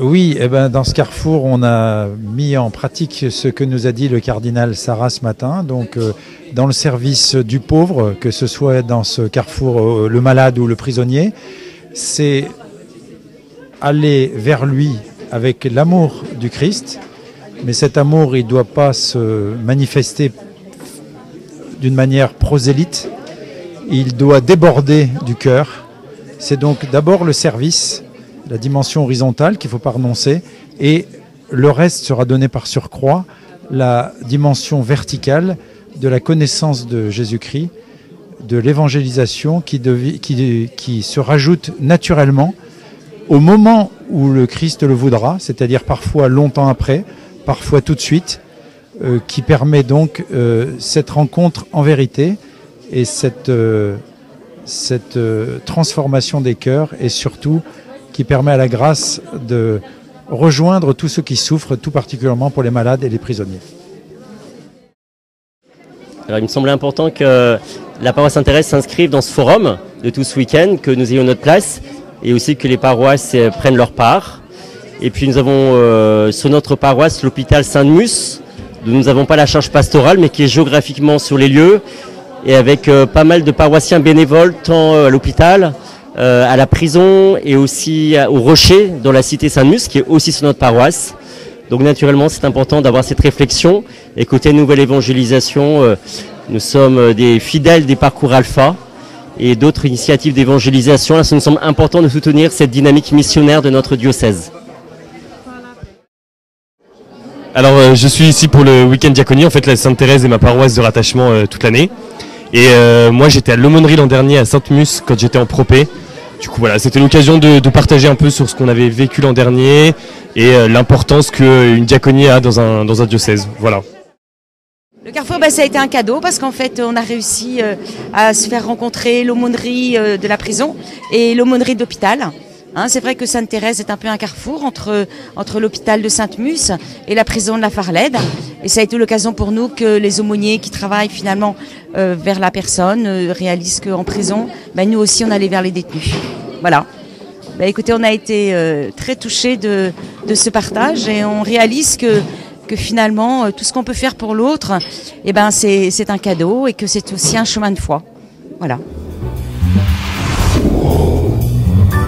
Oui, eh ben, dans ce carrefour, on a mis en pratique ce que nous a dit le cardinal Sarah ce matin. Donc, dans le service du pauvre, que ce soit dans ce carrefour le malade ou le prisonnier, c'est aller vers lui avec l'amour du Christ. Mais cet amour, il ne doit pas se manifester d'une manière prosélyte. Il doit déborder du cœur. C'est donc d'abord le service, la dimension horizontale qu'il ne faut pas renoncer, et le reste sera donné par surcroît, la dimension verticale de la connaissance de Jésus-Christ, de l'évangélisation qui se rajoute naturellement au moment où le Christ le voudra, c'est-à-dire parfois longtemps après, parfois tout de suite, qui permet donc cette rencontre en vérité et cette transformation des cœurs, et surtout qui permet à la grâce de rejoindre tous ceux qui souffrent, tout particulièrement pour les malades et les prisonniers. Alors il me semblait important que la paroisse Sainte-Thérèse s'inscrive dans ce forum de tout ce week-end, que nous ayons notre place, et aussi que les paroisses prennent leur part. Et puis nous avons sur notre paroisse l'hôpital Saint-Demus, dont nous n'avons pas la charge pastorale, mais qui est géographiquement sur les lieux, et avec pas mal de paroissiens bénévoles, tant à l'hôpital, à la prison, et aussi au Rocher, dans la cité Saint-Demus, qui est aussi sur notre paroisse. Donc naturellement, c'est important d'avoir cette réflexion. Et côté nouvelle évangélisation, nous sommes des fidèles des parcours Alpha et d'autres initiatives d'évangélisation. Là, ça nous semble important de soutenir cette dynamique missionnaire de notre diocèse. Alors, je suis ici pour le week-end diaconie. En fait, la Sainte-Thérèse est ma paroisse de rattachement toute l'année. Et moi, j'étais à l'aumônerie l'an dernier à Sainte-Mus quand j'étais en propé. Du coup, voilà, c'était l'occasion de partager un peu sur ce qu'on avait vécu l'an dernier et l'importance qu'une diaconie a dans un diocèse. Voilà. Le Carrefour, ça a été un cadeau parce qu'en fait, on a réussi à se faire rencontrer l'aumônerie de la prison et l'aumônerie de l'hôpital. Hein, c'est vrai que Sainte-Thérèse est un peu un carrefour entre l'hôpital de Sainte-Mus et la prison de la Farlède. Et ça a été l'occasion pour nous que les aumôniers qui travaillent finalement vers la personne réalisent qu'en prison, nous aussi on allait vers les détenus. Voilà. Écoutez, on a été très touchés de ce partage et on réalise que finalement tout ce qu'on peut faire pour l'autre, c'est un cadeau et que c'est aussi un chemin de foi. Voilà.